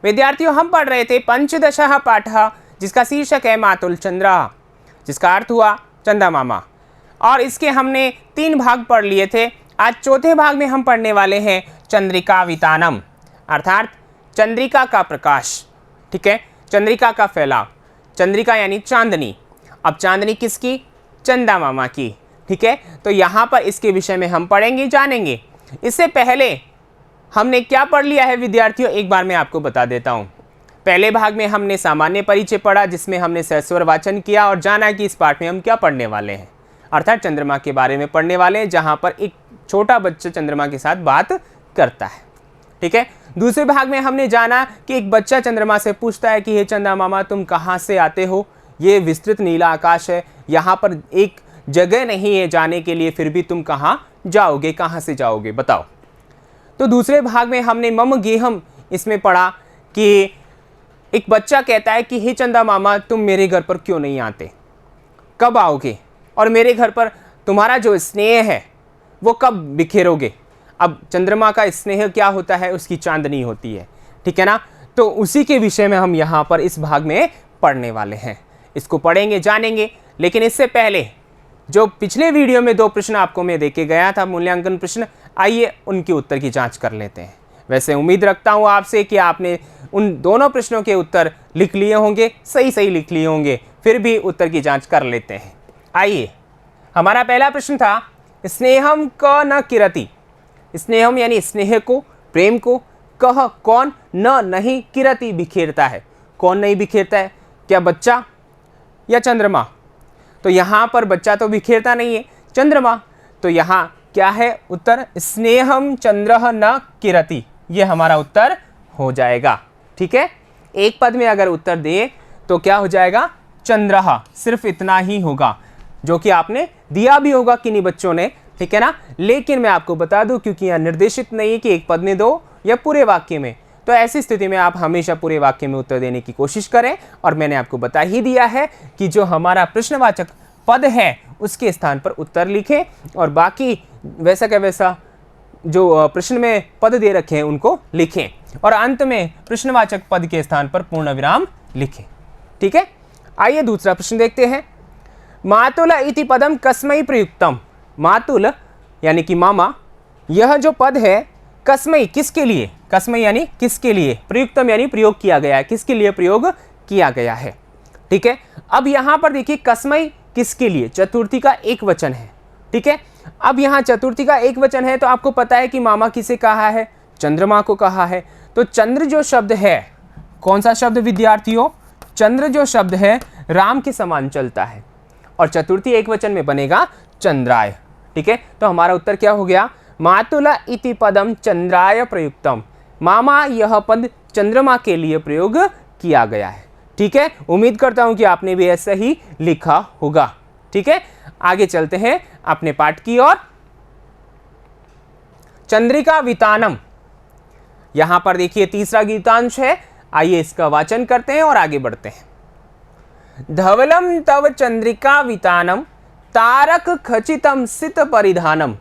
विद्यार्थियों, हम पढ़ रहे थे पंचदशः पाठः, जिसका शीर्षक है मातुल चंद्रः, जिसका अर्थ हुआ चंदा मामा। और इसके हमने 3 भाग पढ़ लिए थे। आज चौथे भाग में हम पढ़ने वाले हैं चंद्रिका वितानम, अर्थात चंद्रिका का प्रकाश। ठीक है, चंद्रिका का फैलाव। चंद्रिका यानी चांदनी। अब चांदनी किसकी? चंदा मामा की। ठीक है, तो यहाँ पर इसके विषय में हम पढ़ेंगे, जानेंगे। इससे पहले हमने क्या पढ़ लिया है विद्यार्थियों, एक बार मैं आपको बता देता हूँ। पहले भाग में हमने सामान्य परिचय पढ़ा, जिसमें हमने सहस्वर वाचन किया और जाना कि इस पाठ में हम क्या पढ़ने वाले हैं, अर्थात चंद्रमा के बारे में पढ़ने वाले हैं, जहाँ पर एक छोटा बच्चा चंद्रमा के साथ बात करता है। ठीक है, दूसरे भाग में हमने जाना कि एक बच्चा चंद्रमा से पूछता है कि हे चंदा मामा, तुम कहाँ से आते हो? ये विस्तृत नीला आकाश है, यहाँ पर एक जगह नहीं है जाने के लिए, फिर भी तुम कहाँ जाओगे, कहाँ से जाओगे बताओ। तो दूसरे भाग में हमने मम गेहम इसमें पढ़ा कि एक बच्चा कहता है कि हे चंदा मामा, तुम मेरे घर पर क्यों नहीं आते, कब आओगे, और मेरे घर पर तुम्हारा जो स्नेह है वो कब बिखेरोगे। अब चंद्रमा का स्नेह क्या होता है? उसकी चांदनी होती है। ठीक है ना, तो उसी के विषय में हम यहाँ पर इस भाग में पढ़ने वाले हैं। इसको पढ़ेंगे, जानेंगे। लेकिन इससे पहले जो पिछले वीडियो में 2 प्रश्न आपको मैं देके गया था, मूल्यांकन प्रश्न, आइए उनके उत्तर की जांच कर लेते हैं। वैसे उम्मीद रखता हूँ आपसे कि आपने उन दोनों प्रश्नों के उत्तर लिख लिए होंगे, सही लिख लिए होंगे, फिर भी उत्तर की जांच कर लेते हैं। आइए, हमारा पहला प्रश्न था स्नेहम क न किरति। स्नेहम यानी स्नेह को, प्रेम को, कह कौन, न नहीं, किरति बिखेरता है। कौन नहीं बिखेरता है? क्या बच्चा या चंद्रमा? तो यहाँ पर बच्चा तो बिखेरता नहीं है, चंद्रमा। तो यहाँ क्या है उत्तर? स्नेहम चंद्रः न किरति, ये हमारा उत्तर हो जाएगा। ठीक है, एक पद में अगर उत्तर दे तो क्या हो जाएगा? चंद्रः, सिर्फ इतना ही होगा, जो कि आपने दिया भी होगा किन्हीं बच्चों ने। ठीक है ना, लेकिन मैं आपको बता दूं, क्योंकि यहाँ निर्देशित नहीं है कि एक पद में दो या पूरे वाक्य में, तो ऐसी स्थिति में आप हमेशा पूरे वाक्य में उत्तर देने की कोशिश करें। और मैंने आपको बता ही दिया है कि जो हमारा प्रश्नवाचक पद है उसके स्थान पर उत्तर लिखें, और बाकी वैसा का वैसा जो प्रश्न में पद दे रखे हैं उनको लिखें, और अंत में प्रश्नवाचक पद के स्थान पर पूर्ण विराम लिखें। ठीक है, आइए दूसरा प्रश्न देखते हैं। मातुल इति पदम कस्मै प्रयुक्तम। मातुल यानी कि मामा, यह जो पद है कस्मै किसके लिए, कस्मै यानी किसके लिए, प्रयुक्तम यानी प्रयोग किया गया है, किसके लिए प्रयोग किया गया है। ठीक है, अब यहाँ पर देखिए कस्मै किसके लिए, चतुर्थी का एक वचन है। ठीक है, अब यहाँ चतुर्थी का एक वचन है, तो आपको पता है कि मामा किसे कहा है? चंद्रमा को कहा है। तो चंद्र जो शब्द है, कौन सा शब्द विद्यार्थियों? चंद्र जो शब्द है राम के समान चलता है, और चतुर्थी एक वचन में बनेगा चंद्राय। ठीक है, तो हमारा उत्तर क्या हो गया? मातुल इति पदम चंद्राय प्रयुक्तम। मामा, यह पद चंद्रमा के लिए प्रयोग किया गया है। ठीक है, उम्मीद करता हूं कि आपने भी ऐसा ही लिखा होगा। ठीक है, आगे चलते हैं अपने पाठ की ओर। चंद्रिका वितानम, यहां पर देखिए तीसरा गीतांश है। आइए इसका वाचन करते हैं और आगे बढ़ते हैं। धवलम तव चंद्रिका वितानम तारक खचितम सित परिधानम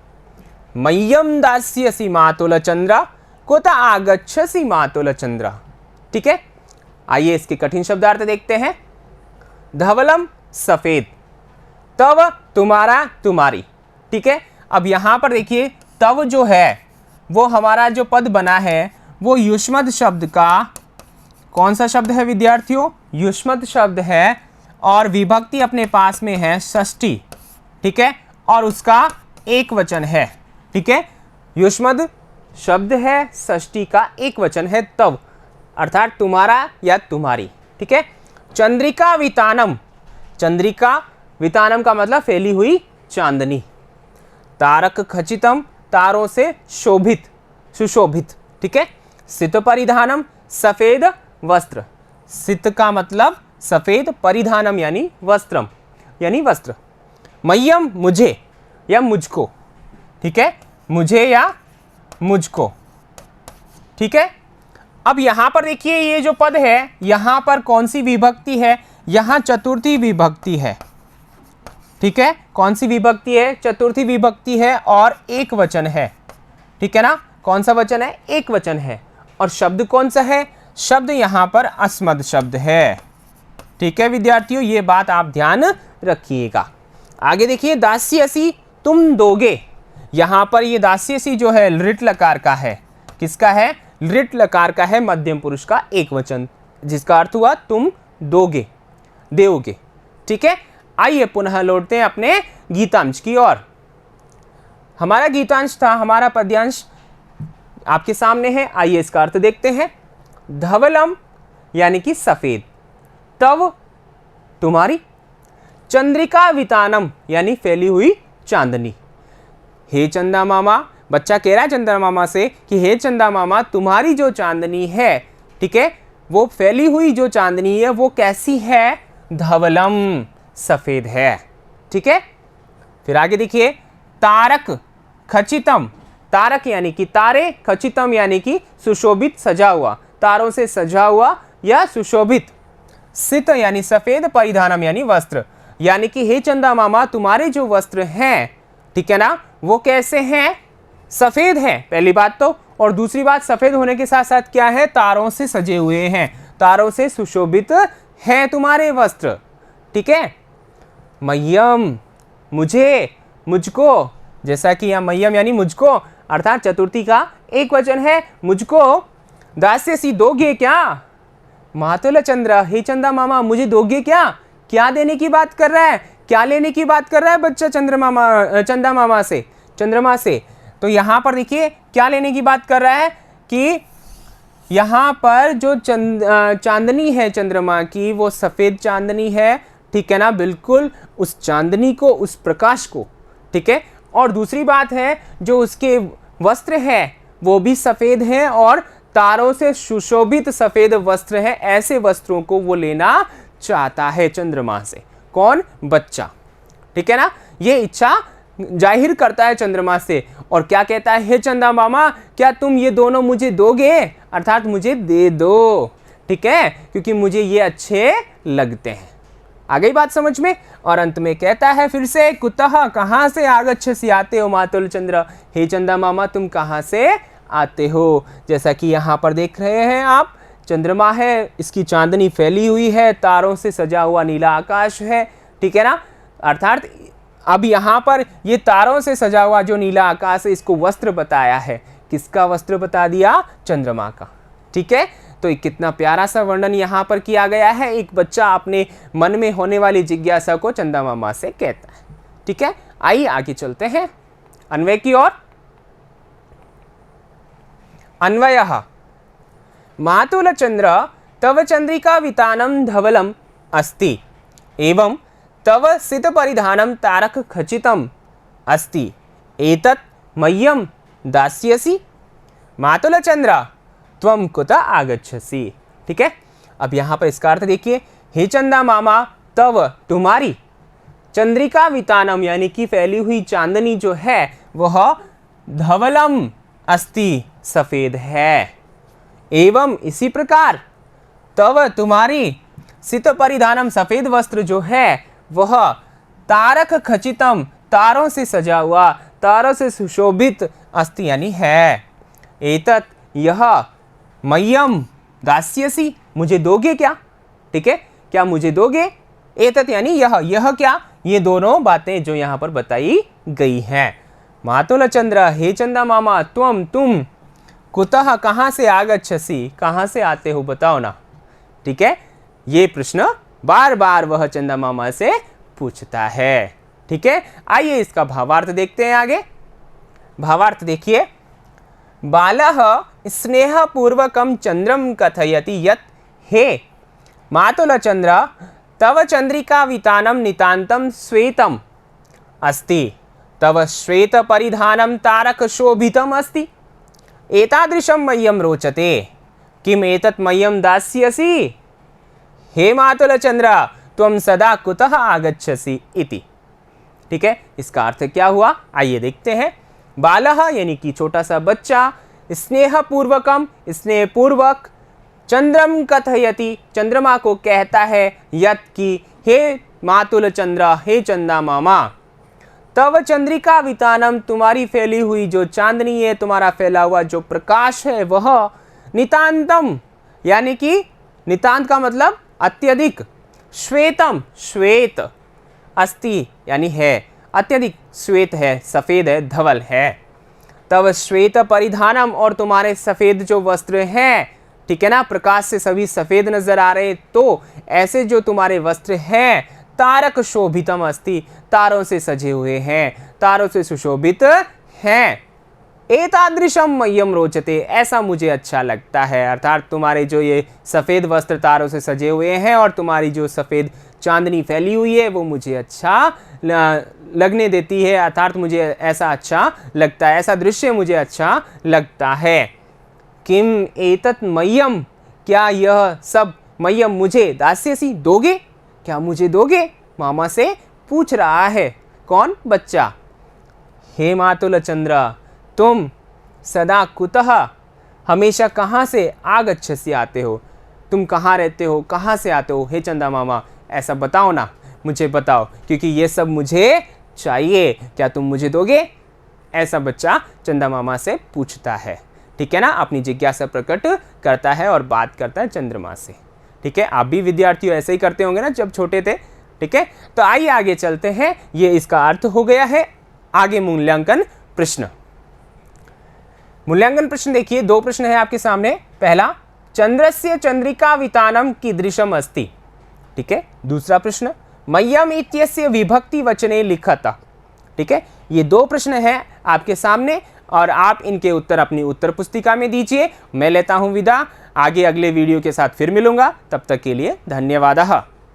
मह्यम दास्यसि मातुल चंद्र कोता आगच्छसि मातुल चंद्र। ठीक है, आइए इसके कठिन शब्दार्थ देखते हैं। धवलम सफेद, तव तुम्हारा, तुम्हारी। ठीक है, अब यहां पर देखिए तव जो है वो हमारा जो पद बना है वो युष्मद शब्द का, कौन सा शब्द है विद्यार्थियों? युष्मद शब्द है, और विभक्ति अपने पास में है षष्ठी। ठीक है, और उसका एक वचन है। ठीक है, युष्मद शब्द है, षष्ठी का एक वचन है तव, अर्थात तुम्हारा या तुम्हारी। ठीक है, चंद्रिका वितानम, चंद्रिका वितानम का मतलब फैली हुई चांदनी। तारक खचितम, तारों से शोभित, सुशोभित। ठीक है, सित परिधानम, सफेद वस्त्र। सित का मतलब सफेद, परिधानम यानी वस्त्रम, यानी वस्त्र। मह्यम मुझे या मुझको। ठीक है, मुझे या मुझको। ठीक है, अब यहां पर देखिए ये जो पद है यहां पर कौन सी विभक्ति है? यहां चतुर्थी विभक्ति है। ठीक है, कौन सी विभक्ति है? चतुर्थी विभक्ति है और एक वचन है। ठीक है ना, कौन सा वचन है? एक वचन है। और शब्द कौन सा है? शब्द यहाँ पर अस्मद शब्द है। ठीक है विद्यार्थियों, ये बात आप ध्यान रखिएगा। आगे देखिए, दास्यसी तुम दोगे। यहाँ पर ये दास्यसी जो है लृट लकार का है। किसका है? लृट लकार का है, मध्यम पुरुष का एक वचन, जिसका अर्थ हुआ तुम दोगे, दोगे। ठीक है, आइए पुनः लौटते हैं अपने गीतांश की ओर। हमारा गीतांश था, हमारा पद्यांश आपके सामने है। आइए इसका अर्थ देखते हैं। धवलम यानी कि सफेद, तव तुम्हारी, चंद्रिका वितानम यानी फैली हुई चांदनी। हे चंदा मामा, बच्चा कह रहा है चंदा मामा से कि हे चंदा मामा तुम्हारी जो चांदनी है, ठीक है, वो फैली हुई जो चांदनी है वो कैसी है? धवलम, सफेद है। ठीक है, फिर आगे देखिए, तारक खचितम, तारक यानी कि तारे, खचितम यानी कि सुशोभित, सजा हुआ, तारों से सजा हुआ या सुशोभित। सित यानी सफेद, परिधानम यानी वस्त्र, यानी कि हे चंदा मामा तुम्हारे जो वस्त्र हैं, ठीक है ना, वो कैसे हैं? सफेद हैं, पहली बात तो। और दूसरी बात, सफेद होने के साथ साथ क्या है? तारों से सजे हुए हैं, तारों से सुशोभित हैं तुम्हारे वस्त्र। ठीक है, मह्यम मुझे, मुझको, जैसा कि यहाँ मह्यम यानी मुझको, अर्थात चतुर्थी का एक वचन है, मुझको दास्यसी दोगे क्या? मातुल चंद्र, हे चंदा मामा मुझे दोगे क्या? क्या देने की बात कर रहा है? क्या लेने की बात कर रहा है बच्चा चंदा मामा से, चंद्रमा से? तो यहाँ पर देखिए क्या लेने की बात कर रहा है कि यहाँ पर जो चांदनी है चंद्रमा की, वो सफ़ेद चांदनी है। ठीक है ना, बिल्कुल उस चांदनी को, उस प्रकाश को। ठीक है, और दूसरी बात है जो उसके वस्त्र है वो भी सफ़ेद हैं और तारों से सुशोभित सफ़ेद वस्त्र है। ऐसे वस्त्रों को वो लेना चाहता है चंद्रमा से। कौन? बच्चा। ठीक है ना, ये इच्छा जाहिर करता है चंद्रमा से और क्या कहता है? हे चंदा मामा क्या तुम ये दोनों मुझे दोगे? अर्थात मुझे दे दो। ठीक है, क्योंकि मुझे ये अच्छे लगते हैं। आ गई बात समझ में? और अंत में कहता है फिर से, कुतः कहाँ से आगच्छसि आते हो मातुल चंद्र, हे चंदा मामा तुम कहाँ से आते हो? जैसा कि यहाँ पर देख रहे हैं आप, चंद्रमा है, इसकी चांदनी फैली हुई है, तारों से सजा हुआ नीला आकाश है। ठीक है ना, अर्थात अब यहाँ पर ये तारों से सजा हुआ जो नीला आकाश है, इसको वस्त्र बताया है। किसका वस्त्र बता दिया? चंद्रमा का। ठीक है, तो कितना प्यारा सा वर्णन यहाँ पर किया गया है। एक बच्चा अपने मन में होने वाली जिज्ञासा को चंदा मामा से कहता है। ठीक है, आइए आगे चलते हैं अन्वय की ओर। अन्वयः मातुल चंद्र तव चंद्रिका वितानम धवलम अस्ति एवं तव सित परिधानम तारक खचितम अस्ति एतत् मह्यम दास्यसि मातुल चंद्र त्वं कुतः आगच्छसि। ठीक है, अब यहाँ पर इसका अर्थ देखिए, हे चंदा मामा तव तुम्हारी, चंद्रिका वितानम यानी कि फैली हुई चांदनी जो है वह धवलम अस्ति सफेद है, एवं इसी प्रकार तव तुम्हारी सित परिधानम सफेद वस्त्र जो है वह तारक खचितम तारों से सजा हुआ, तारों से सुशोभित अस्ति यानी है। एतत् यह मह्यम दास्यसि मुझे दोगे क्या? ठीक है, क्या मुझे दोगे? एतत् यानी यह क्या? ये दोनों बातें जो यहाँ पर बताई गई हैं। मातुल चंद्र हे चंदा मामा तुम कुतः कहाँ से आगच्छसि, कहाँ से आते हो बताओ ना। ठीक है, ये प्रश्न बार बार वह चंदा मामा से पूछता है। ठीक है, आइए इसका भावार्थ देखते हैं आगे। भावार्थ देखिए, बालः स्नेहपूर्वकं चंद्रम कथयति यत् हे मातुल चंद्र तव चंद्रिका वितानम नितांतम श्वेतम अस्ति तव श्वेत परिधानम तारक शोभितम अस्ति एतादृशं मह्यं रोचते किम एतत् मह्यं दास्यसि हे मातुल चंद्र त्वं सदा कुतः आगच्छसि इति। ठीक है, इसका अर्थ क्या हुआ आइए देखते हैं। बालः यानी कि छोटा सा बच्चा, स्नेहपूर्वकम स्नेहपूर्वक, चंद्रम कथयति चंद्रमा को कहता है, यत् कि हे मातुल चंद्र हे चंदा मामा, तव चंद्रिका वितानम तुम्हारी फैली हुई जो चांदनी है, तुम्हारा फैला हुआ जो प्रकाश है वह नितांतम यानी कि नितांत का मतलब अत्यधिक, श्वेतम श्वेत, अस्ति यानी है, अत्यधिक श्वेत है, सफ़ेद है, धवल है। तब श्वेत परिधानम, और तुम्हारे सफ़ेद जो वस्त्र हैं, ठीक है ना, प्रकाश से सभी सफ़ेद नजर आ रहे, तो ऐसे जो तुम्हारे वस्त्र हैं तारक शोभितम अस्ति, तारों से सजे हुए हैं, तारों से सुशोभित हैं। एतादृशम मह्यम रोचते, ऐसा मुझे अच्छा लगता है। अर्थात तुम्हारे जो ये सफ़ेद वस्त्र तारों से सजे हुए हैं और तुम्हारी जो सफ़ेद चांदनी फैली हुई है वो मुझे अच्छा लगने देती है, अर्थात मुझे ऐसा अच्छा लगता है, ऐसा दृश्य मुझे अच्छा लगता है। किम एतत् मह्यम, क्या यह सब मह्यम मुझे, दास्यसि दोगे, क्या मुझे दोगे, मामा से पूछ रहा है। कौन? बच्चा। हे मातुल चंद्र, तुम सदा कुतः, हमेशा कहाँ से आगच्छसि आते हो, तुम कहाँ रहते हो, कहाँ से आते हो, हे चंदा मामा ऐसा बताओ ना, मुझे बताओ, क्योंकि ये सब मुझे चाहिए, क्या तुम मुझे दोगे? ऐसा बच्चा चंदा मामा से पूछता है, ठीक है ना, अपनी जिज्ञासा प्रकट करता है और बात करता है चंद्रमा से। ठीक है, आप भी विद्यार्थियों ऐसे ही करते होंगे ना जब छोटे थे। ठीक है, तो आइए आगे चलते हैं, ये इसका अर्थ हो गया है। आगे मूल्यांकन प्रश्न। मूल्यांकन प्रश्न देखिए, दो प्रश्न है आपके सामने। पहला, चंद्रस्य चंद्रिका वितानम कीदृशम अस्ति। ठीक है, दूसरा प्रश्न, मह्यम इत्यस्य विभक्ति वचने लिखत। ठीक है, ये दो प्रश्न हैं आपके सामने और आप इनके उत्तर अपनी उत्तर पुस्तिका में दीजिए। मैं लेता हूं विदा, आगे अगले वीडियो के साथ फिर मिलूंगा, तब तक के लिए धन्यवाद।